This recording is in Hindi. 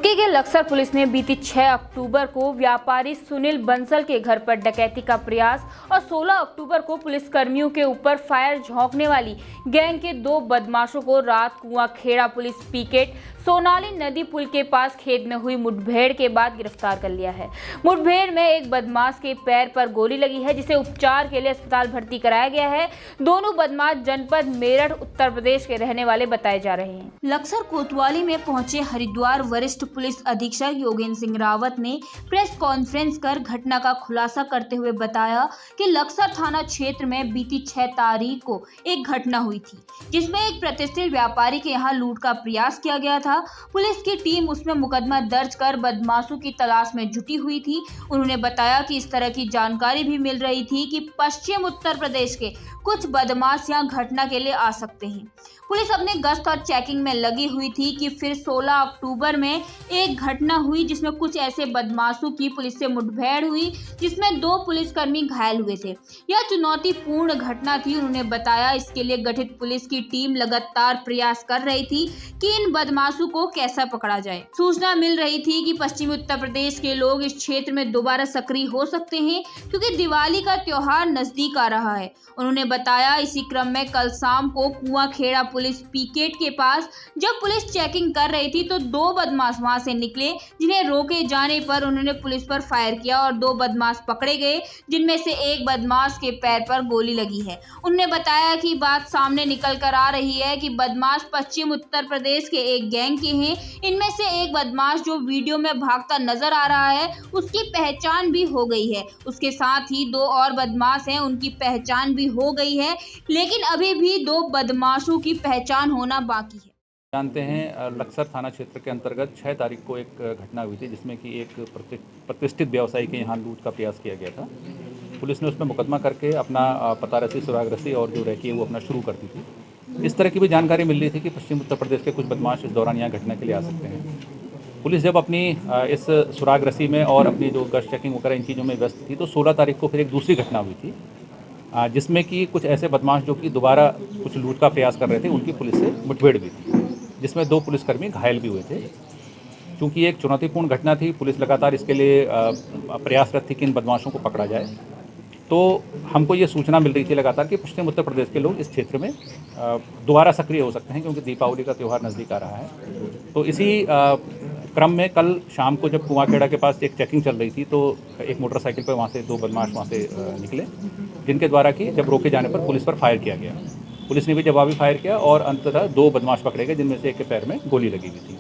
रुड़की के लक्सर पुलिस ने बीती 6 अक्टूबर को व्यापारी सुनील बंसल के घर पर डकैती का प्रयास और 16 अक्टूबर को पुलिसकर्मियों के ऊपर फायर झोंकने वाली गैंग के 2 बदमाशों को रात कुआं खेड़ा पुलिस पिकेट सोनाली नदी पुल के पास खेत में हुई मुठभेड़ के बाद गिरफ्तार कर लिया है। मुठभेड़ में एक बदमाश के पैर पर गोली लगी है, जिसे उपचार के लिए अस्पताल भर्ती कराया गया है। दोनों बदमाश जनपद मेरठ उत्तर प्रदेश के रहने वाले बताए जा रहे हैं। लक्सर कोतवाली में पहुंचे हरिद्वार वरिष्ठ पुलिस अधीक्षक योगेंद्र सिंह रावत ने प्रेस कॉन्फ्रेंस कर घटना का खुलासा करते हुए बताया कि लक्सर थाना क्षेत्र में बीती 6 तारीख को एक घटना हुई थी, जिसमें एक प्रतिष्ठित व्यापारी के यहाँ लूट का प्रयास किया गया था। पुलिस की टीम उसमें मुकदमा दर्ज कर बदमाशों की तलाश में जुटी हुई थी। उन्होंने बताया कि इस तरह की जानकारी भी मिल रही थी कि पश्चिम उत्तर प्रदेश के कुछ बदमाश यहाँ घटना के लिए आ सकते हैं। पुलिस अपने गश्त और चेकिंग में लगी हुई थी कि फिर 16 अक्टूबर में एक घटना हुई, जिसमें कुछ ऐसे बदमाशों की पुलिस से मुठभेड़ हुई, जिसमें 2 पुलिसकर्मी घायल हुए थे। यह चुनौतीपूर्ण घटना थी। उन्होंने बताया इसके लिए गठित पुलिस की टीम लगातार प्रयास कर रही थी कि इन बदमाशों को कैसा पकड़ा जाए। सूचना मिल रही थी कि पश्चिमी उत्तर प्रदेश के लोग इस क्षेत्र में दोबारा सक्रिय हो सकते हैं, क्योंकि दिवाली का त्योहार नजदीक आ रहा है। उन्होंने बताया इसी क्रम में कल शाम को कुआं खेड़ा पुलिस पिकेट के पास जब पुलिस चेकिंग कर रही थी तो 2 बदमाश वहां से निकले, जिन्हें रोके जाने पर उन्होंने पुलिस पर फायर किया और 2 बदमाश पकड़े गए, जिनमें से एक बदमाश के पैर पर गोली लगी है। उन्होंने बताया कि बात सामने निकल कर आ रही है कि बदमाश पश्चिम उत्तर प्रदेश के एक गैंग के हैं। इनमें से एक बदमाश जो वीडियो में भागता नजर आ रहा है, उसकी पहचान भी हो गई है। उसके साथ ही 2 और बदमाश हैं, उनकी पहचान भी हो गई है, लेकिन अभी भी 2 बदमाशों की पहचान होना बाकी है। जानते हैं लक्सर थाना क्षेत्र के अंतर्गत 6 तारीख को एक घटना हुई थी, जिसमें कि एक प्रतिष्ठित व्यवसायी के यहाँ लूट का प्रयास किया गया था। पुलिस ने उसमें मुकदमा करके अपना पता रसी, सुराग रसी और जो रैकी है वो अपना शुरू कर दी थी। इस तरह की भी जानकारी मिल रही थी कि पश्चिम उत्तर प्रदेश के कुछ बदमाश इस दौरान यहाँ घटना के लिए आ सकते हैं। पुलिस जब अपनी इस सुराग रसी में और अपनी जो गश्त चेकिंग वगैरह इन चीज़ों में व्यस्त थी, तो 16 तारीख को फिर एक दूसरी घटना हुई थी, जिसमें कि कुछ ऐसे बदमाश जो कि दोबारा कुछ लूट का प्रयास कर रहे थे, उनकी पुलिस से मुठभेड़ भी थी, जिसमें 2 पुलिसकर्मी घायल भी हुए थे। क्योंकि एक चुनौतीपूर्ण घटना थी, पुलिस लगातार इसके लिए प्रयासरत थी कि इन बदमाशों को पकड़ा जाए। तो हमको ये सूचना मिल रही थी लगातार कि पश्चिम उत्तर प्रदेश के लोग इस क्षेत्र में दोबारा सक्रिय हो सकते हैं, क्योंकि दीपावली का त्यौहार नज़दीक आ रहा है। तो इसी क्रम में कल शाम को जब कुआं खेड़ा के पास एक चेकिंग चल रही थी, तो एक मोटरसाइकिल पर वहाँ से 2 बदमाश वहाँ से निकले, जिनके द्वारा कि जब रोके जाने पर पुलिस पर फायर किया गया। पुलिस ने भी जवाबी फायर किया और अंततः 2 बदमाश पकड़े गए, जिनमें से एक के पैर में गोली लगी हुई थी।